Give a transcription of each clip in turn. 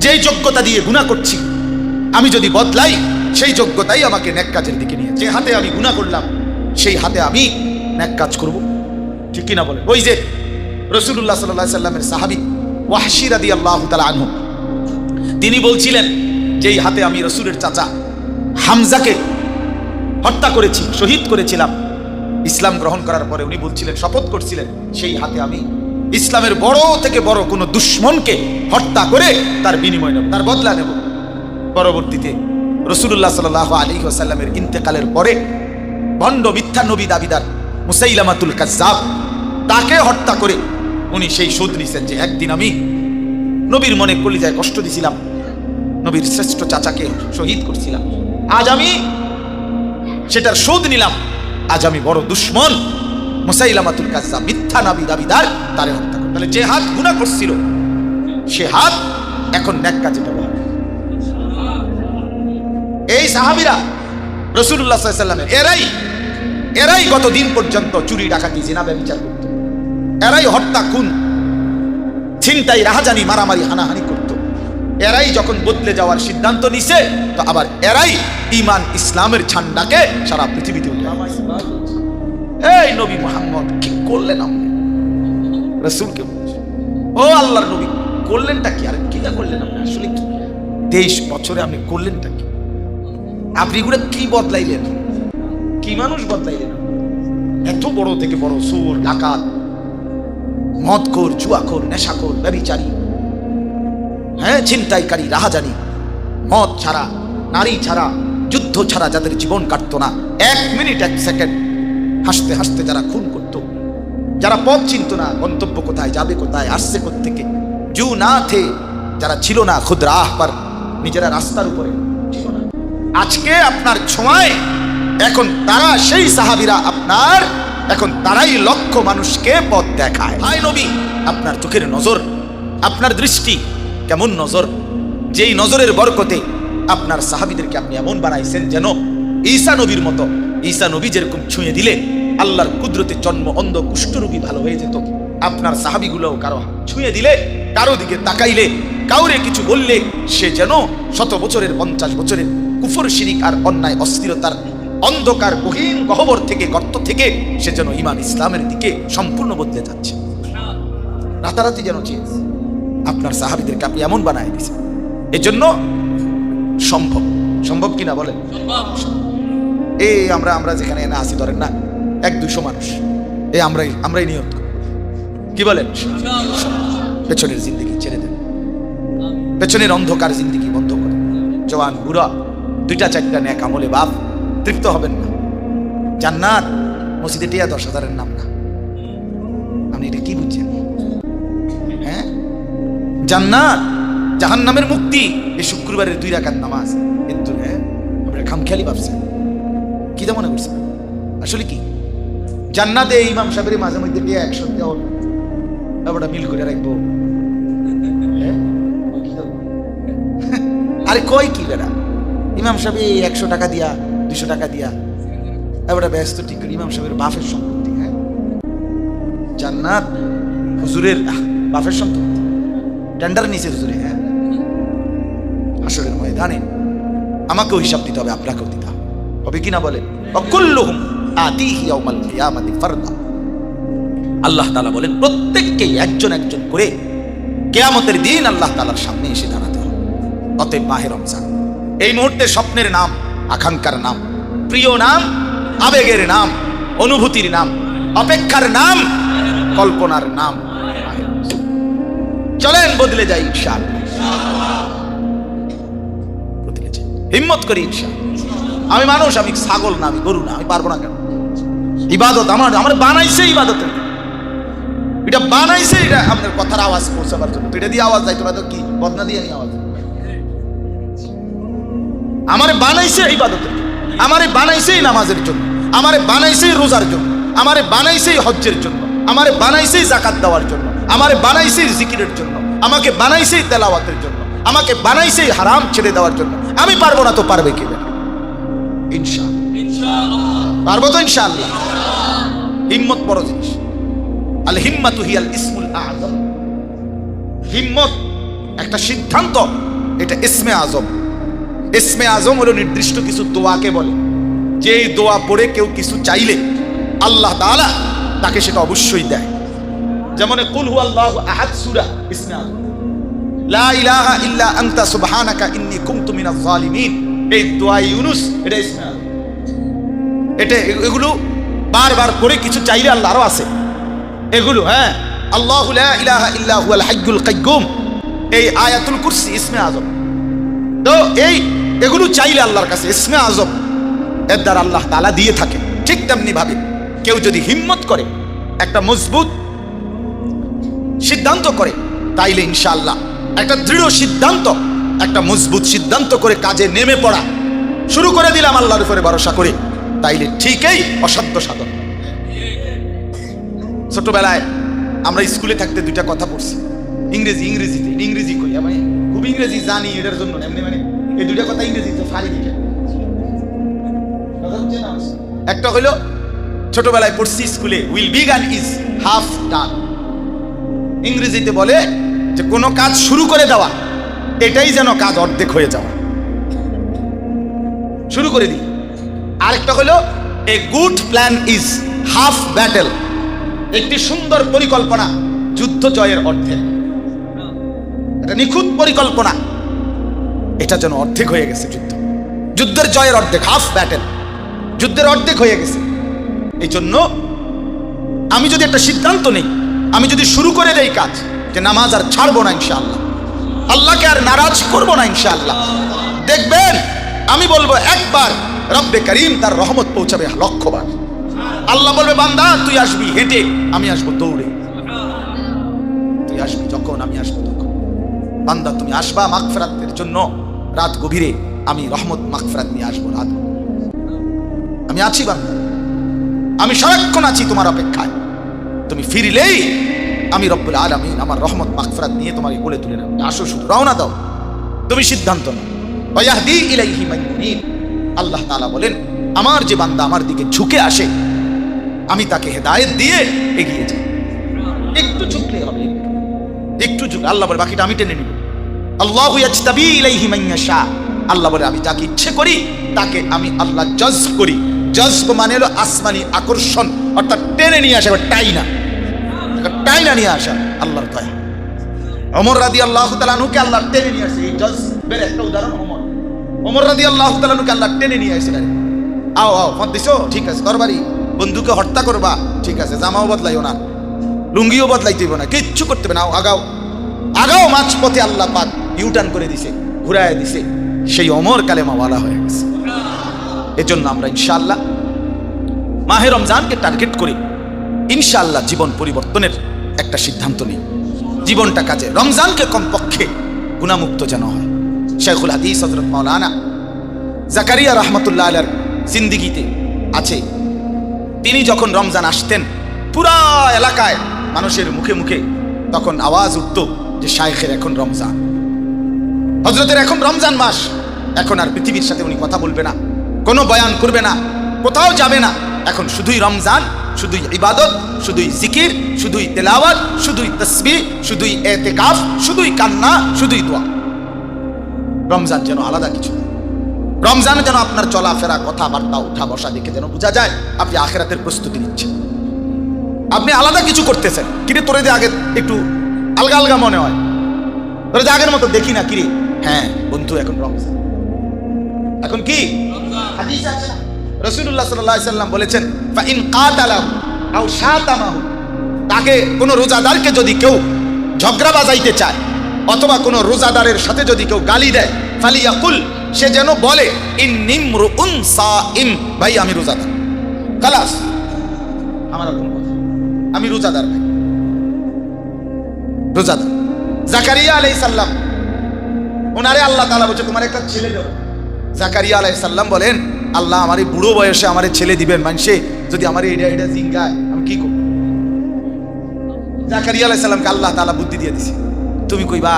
যেই যোগ্যতা দিয়ে গুনাহ করছি, আমি যদি বদলাই, সেই যোগ্যতাই আমাকে নেক কাজের দিকে নিয়ে, যে হাতে আমি গুনাহ করলাম সেই হাতে আমি নেক কাজ করব। ঠিক কিনা বলেন? ওই যে রাসূলুল্লাহ সাল্লাল্লাহু আলাইহি সাল্লামের সাহাবী ওয়াহশী রাদিয়াল্লাহু তাআলা আনহু, তিনি বলছিলেন, যেই হাতে আমি রাসূলের চাচা হামজাকে হত্যা করেছি, শহীদ করেছিলাম, ইসলাম গ্রহণ করার পরে উনি বলছিলেন, শপথ করছিলেন, সেই হাতে আমি ইসলামের বড় থেকে বড় কোনো দুশমনকে হত্যা করে তার বিনিময় নেব, তার বদলা নেব। পরবর্তীতে রাসূলুল্লাহ সাল্লাল্লাহু আলাইহি ওয়াসাল্লামের ইন্তেকালের পরে ভণ্ড মিথ্যা নবী দাবিদার মুসাইলামাতুল কাজ্জাব, তাকে হত্যা করে উনি সেই শোধ নিছেন যে একদিন আমি নবীর মনে কলিজায় কষ্ট দিছিলাম, নবীর শ্রেষ্ঠ চাচাকে শহীদ করছিলাম, আজ আমি সেটার শোধ নিলাম। আজ আমি বড় দুশমন মুসাইলামাতুল কাজ্জাব, মিথ্যা নবী দাবিদার, তারে হত্যা করে। তাহলে যে হাত গুনাহ করছিল সে হাত এখন নেক কাজে ব্যবহার। এই সাহাবীরা রাসূলুল্লাহ সাল্লাল্লাহু আলাইহি ওয়াসাল্লামের এরাই গত দিন পর্যন্ত চুরি ডাকাতি জিনা ব্যভিচার করত, এরাই হত্যা খুন ছিনতাই রাহাজানি মারামারি হানাহানি করত। এরাই যখন বদলে যাওয়ার সিদ্ধান্ত নিছে, তো আবার এরাই ঈমান ইসলামের ঝান্ডাকে সারা পৃথিবীতে উঠে। এই নবী মুহাম্মদ কি করলেন? আপনি রাসূলকে বলছেন, ও আল্লাহর নবী করলেনটা কি? আর কি করলেন আপনি? আসলে কি 23 বছরে আপনি করলেনটা কি? আপনি গুলো কি বদলাইলেন? কি মানুষ বদলাইলেন? এত বড় থেকে বড় চোর, ডাকাত, মদখোর, জুয়াখোর, নেশাখোর, ব্যভিচারী, হ্যাঁ, ছিনতাইকারী, রাহাজানি, মদ ছাড়া, নারী ছাড়া, যুদ্ধ ছাড়া যাদের জীবন কাটতো না, 1 মিনিট 1 সেকেন্ড হাসতে হাসতে যারা খুন করত, যারা পথ চিনত না, গন্তব্য কোথায়, যাবে কোথায়, আসছে কোত্থেকে, জু না থে, যারা ছিল না খুদ রাহ পর, নিজেরা রাস্তার উপরে ছিল না, আজকে আপনার ছোঁয়ায় এখন তারা, সেই সাহাবীরা আপনার, এখন তারাই লক্ষ মানুষকে পথ দেখায়। হায় নবী, আপনার চোখের নজর, আপনার দৃষ্টি কেমন নজর, যেই নজরের বরকতে আপনার সাহাবীদেরকে আপনি এমন বানাইছেন যেন ঈসা নবীর মতো। ঈসা নবী যেরকম ছুঁয়ে দিলে আল্লাহর কুদরতে জন্ম অন্ধ কুষ্ঠরোগী ভালো হয়ে যেত, আপনার সাহাবীগুলোও কারো ছুঁয়ে দিলে, কারো দিকে তাকাইলে, কাউরে কিছু বললে সে যেন 100 বছরের 50 বছরের কুফর, শিরিক আর অন্যায় অস্থিরতার অন্ধকার গহীন গহ্বর থেকে, গর্ত থেকে সে যেন ঈমান ইসলামের দিকে সম্পূর্ণ বদলে যাচ্ছে। রাতারাতি যেন চেঞ্জ। আপনার সাহাবীদেরকে আপনি এমন বানায় দিয়েছেন, এজন্য সম্ভব। সম্ভব কিনা বলেন? এই আমরা যেখানে এনে আসি, ধরেন না 100-200 মানুষ, এই আমরাই নিয়ত করি, কি বলেন? পেছনের জিন্দেগি ছেড়ে দেন, পেছনের অন্ধকার জিন্দেগি বন্ধ করে, জওয়ান বুড়া 2টা-4টা নেক আমলে বাপ তৃপ্ত হবেন না। জান্নাত মসজিদে টিয়া 10,000-এর নাম না। আপনি এটা কি বুঝছেন? হ্যাঁ, জান্নাত জাহান্নামের মুক্তি এই শুক্রবারের 2 রাকাত নামাজ। কিন্তু হ্যাঁ, আপনারা খামখেয়ালি ভাবছেন, কি মনে করছেন? আসলে কি জান্নাতে ইমাম সাহেবের মাঝে মধ্যে দিয়ে 100 দেওয়া ব্যাপারটা মিল করে রাখবো? আরে কই কি বেড়া, ইমাম সাহেব 100 টাকা দিয়া, 200 টাকা দিয়া এবারে ব্যস্ত ঠিক করে ইমাম সাহেবের বাফের সম্পত্তি। হ্যাঁ, জান্নাত হুজুরের বাফের সম্পত্তি, টেন্ডার নিচে হুজুরে। হ্যাঁ, হাসরের ময়দানে আমাকেও হিসাব দিতে হবে, আপনাকেও দিতে হবে কিনা বলেন? কুল্লুহুম আতিহি ইয়াউমাল কিয়ামাতি ফারদা। আল্লাহ তাআলা বলেন প্রত্যেককেই একজন একজন করে কিয়ামতের দিন আল্লাহ তাআলার সামনে এসে দাঁড়াতে হবে। অতএব মাহে রমজান এই মুহূর্তে স্বপ্নের নাম, আকাঙ্ক্ষার নাম, প্রিয় নাম, আবেগের নাম, অনুভূতির নাম, অপেক্ষার নাম, কল্পনার নাম। চলেন বদলে যাই ইনশাআল্লাহ, বদলে যাই, হিম্মত করি ইনশাআল্লাহ। আমি মানুষ, আমি ছাগল না, আমি গরু না, আমি পারবো না কেন? ইবাদত আমার বানাইছে, ইবাদতের এটা বানাইছে, এটা আপনার কথার আওয়াজ পৌঁছাবার জন্য। তো এটা দিয়ে আওয়াজ যাইতো না তো কি বদনা দিয়ে আওয়াজ? আমারে বানাইছে ইবাদতের, আমারে বানাইছে নামাজের জন্য, আমারে বানাইছে রোজার জন্য, আমারে বানাইছে হজ্জের জন্য, আমারে বানাইছে যাকাত দেওয়ার জন্য, আমারে বানাইছে জিকিরের জন্য, আমাকে বানাইছে তেলাওয়াতের জন্য, আমাকে বানাইছে হারাম ছেড়ে দেওয়ার জন্য। আমি পারবো না তো পারবে কে? ইনশাআল্লাহ পারবো তো ইনশাআল্লাহ। হিম্মত বড় জিনিস। আল হিম্মাতু হিয়াল ইসমুল আযম। হিম্মত একটা সিদ্ধান্ত এটা ইসমে আজম। ইসমে আজম হলো নির্দিষ্ট কিছু দোয়াকে বলে, যে দোয়া পড়ে কেউ কিছু চাইলে আল্লাহ তাআলা তাকে সেটা অবশ্যই দেয়। যেমন কুল হুয়াল্লাহু আহাদ সূরা ইসমে আজম, লা ইলাহা ইল্লা আনতা সুবহানাকা ইন্নী কুনতু মিনাজ জালিমিন, এই দোয়া ইউনুস, এটা ইসমে আজম। এটা এগুলো বারবার করে কিছু চাইলে আল্লাহ আরো আছে এগুলো। হ্যাঁ, আল্লাহু লা ইলাহা ইল্লা হুয়াল হাইয়ুল কাইয়্যুম, এই আয়াতুল কুরসি ইসমে আজম। তো এগুলো চাইলে আল্লাহর কাছে ইসমে আজম এর দ্বারা আল্লাহ তাআলা দিয়ে থাকে। ঠিক তেমনি ভাবে কেউ যদি হিম্মত করে, একটা মজবুত সিদ্ধান্ত করে, তাইলে ইনশাআল্লাহ একটা দৃঢ় সিদ্ধান্ত, একটা মজবুত সিদ্ধান্ত করে কাজে নেমে পড়া শুরু করে দিলাম আল্লাহর উপরে ভরসা করে, তাইলে ঠিকই অসাধ্য সাধন। ছোটবেলায় আমরা স্কুলে থাকতে দুইটা কথা পড়ছি, ইংরেজি কই, আমি খুব ইংরেজি জানি, এটার জন্য এমনি মানে এই দুইটা কথা ইংরেজিতে ফারি দিকে। একটা হইলো ছোটবেলায় পড়ছি স্কুলে, উইল বিগান ইজ হাফ ডান। ইংরেজিতে বলে যে কোনো কাজ শুরু করে দেওয়া, এটাই যেন কাজ অর্ধেক হয়ে যাওয়া, শুরু করে দিই। আরেকটা হলো a good plan is half battle, একটি সুন্দর পরিকল্পনা যুদ্ধ জয়ের অর্ধেক। এটা নিখুঁত পরিকল্পনা, এটা যেন অর্ধেক হয়ে গেছে, যুদ্ধের জয়ের অর্ধেক, হাফ ব্যাটেল, যুদ্ধের অর্ধেক হয়ে গেছে। এই জন্য আমি যদি একটা সিদ্ধান্ত নেই, আমি যদি শুরু করে দেই কাজ, যে নামাজ আর ছাড়বো না ইনশাআল্লাহ, আল্লাহকে আর নারাজ করবো না ইনশাআল্লাহ, দেখবেন আমি বলবো একবার, রব্বে করিম তার রহমত পৌঁছাবে লক্ষবার। আল্লাহ বলবে বান্দা তুই আসবি হেঁটে, আমি আসবো দৌড়ে। তুই আসবি যখন, আমি আসবো তখন। বান্দা তুমি আসবা মাগফিরাতের জন্য রাত গভীরে, আমি রহমত মাগফিরাত নিয়ে আসবো রাত। আমি আছি বান্দা, আমি সারাক্ষণ আছি তোমার অপেক্ষায়। তুমি ফিরলেই আমি রব্বুল আলামিন আমার রহমত মাগফিরাত নিয়ে তোমাকে কোলে তুলে নেব। আসো, শুধু রওনা দাও, তুমি সিদ্ধান্ত নাও। ওয়াহদি ইলাইহি মান ইউনিব, আল্লাহ তাআলা বলেন আমার যে বান্দা আমার দিকে ঝুঁকে আসে, আমি তাকে হেদায়েত দিয়ে এগিয়ে যাই। একটু ঝুঁকলে হবে, একটু ঝুঁক, আল্লাহ বলে বাকিটা আমি টেনে নিব। আল্লাহু ইয়াজতাবি ইলাইহি মান ইয়াশা, আল্লাহ বলে আমি যাকে ইচ্ছে করি তাকে আমি আল্লাহ জজব করি। জজব মানে হলো আসমানি আকর্ষণ, অর্থাৎ টেনে নিয়ে আসা, টাইনা নিয়ে আসা, আল্লাহর দয়া। ওমর রাদিয়াল্লাহু তাআলা আনহুকে আল্লাহ টেনে নিয়ে আসে, এই জজবের একটা উদাহরণ ওমর রাদিয়াল্লাহু তাআলা আনহুকে আল্লাহ টেনে নিয়ে আসলেন। আও ফোন দিছো, ঠিক আছে, তরবারি, বন্ধুকে হত্যা করবা, ঠিক আছে, জামাও বদলাইও না, লুঙ্গিও বদলাইতে না, কিচ্ছু করতে হবে না, আগাও মাঝ পথে আল্লাহ পাক ইউটার্ন করে দিছে, ঘুরায় দিছে, সেই ওমর কালেমাওয়ালা হয়ে গেছে। এজন্য আমরা ইনশাআল্লাহ মাহে রমজানকে টার্গেট করি, ইনশাআল্লাহ জীবন পরিবর্তনের একটা সিদ্ধান্ত নিই, জীবনটা কাজে, রমজানকে কমপক্ষে গুনাহমুক্ত যেন হয়। শেখুল হাদিস হযরত মাওলানা জাকারিয়া রাহমাতুল্লাহ আলাইহির জিন্দেগিতে আছে, তিনি যখন রমজান আসতেন পুরা এলাকায় মানুষের মুখে মুখে তখন আওয়াজ উঠত যে শাইখের এখন রমজান, হযরতের এখন রমজান মাস, এখন আর পৃথিবীর সাথে উনি কথা বলবে না, কোনো বয়ান করবে না, কোথাও যাবে না, এখন শুধুই রমজান, শুধুই ইবাদত, শুধুই জিকির, শুধুই তেলাওয়াত, শুধুই তাসবিহ, শুধুই ইতিকাফ, শুধুই কান্না, শুধুই দোয়া। রমজান যেন আলাদা কিছু, রমজান যেন আপনার চলাফেরা, কথাবার্তা, উঠা বসা দেখে যেন বোঝা যায় আপনি আখিরাতের প্রস্তুতি নিচ্ছেন, আপনি আলাদা কিছু করতেছেন। কিরে তোরে যে আগে একটু আলগা আলগা মনে হয়, তোরে যে আগের মতো দেখি না, কিরে হ্যাঁ বন্ধু এখন রমজান, এখন কি হাদিস আছে না, রাসূলুল্লাহ সাল্লাল্লাহু আলাইহি সাল্লাম বলেছেন ফা ইন কাতালাহু আও শাতামাহু, তাকে কোন রোজাদারকে যদি কেউ ঝগড়া বাজাইতে চায় অথবা কোন রোজাদারের সাথে যদি কেউ গালি দেয়, ফালিয়াকুল, সে যেন বলে ইন্নিমরুউন সাইম, ভাই আমি রোজাদার, খালাস, আমার আর কোনো কথা, আমি রোজাদার ভাই, রোজাদার। জাকারিয়া আলাইহিস সালাম, ওনারে আল্লাহ তাআলা বলছে তোমার একটা ছেলে দেব। জাকারিয়া আলাইহিস সালাম বলেন আল্লাহ আমার এই বুড়ো বয়সে আমারে ছেলে দিবেন, মানুষে যদি আমার এটা জিঙ্গায় আমি কি করব? জাকারিয়া আলাইহিস সালামকে আল্লাহ তাআলা বুদ্ধি দিয়ে দিছে, তুমি কইবা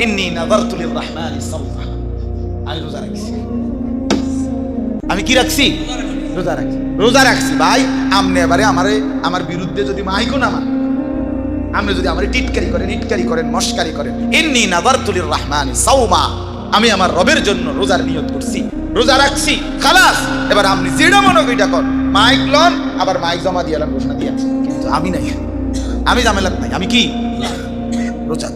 ইন্নী নাযারতু লিররহমানি সাওমা, আমি রোজা রাখছি, আমি কি রাখছি? রোজা রাখছি ভাই। আমনে এবারে আমার বিরুদ্ধে যদি মাইকো না মান, আপনি যদি আমার টিটকারি করেন, মস্কারি করেন, ইন্নী নাযারতু লিররহমানি সাওমা, আমি আমার রবের জন্য রোজার নিয়ত করছি, রোজা রাখছি, খালাস। এবার আপনি যেটা মনে করি এটা কর, মাইক লন, আবার মাইক জমা দিয়ে এলাম, ঘোষণা দিয়ে। কিন্তু আমি নাই, আমি ঝামেলার নাই। আমি কি রোজা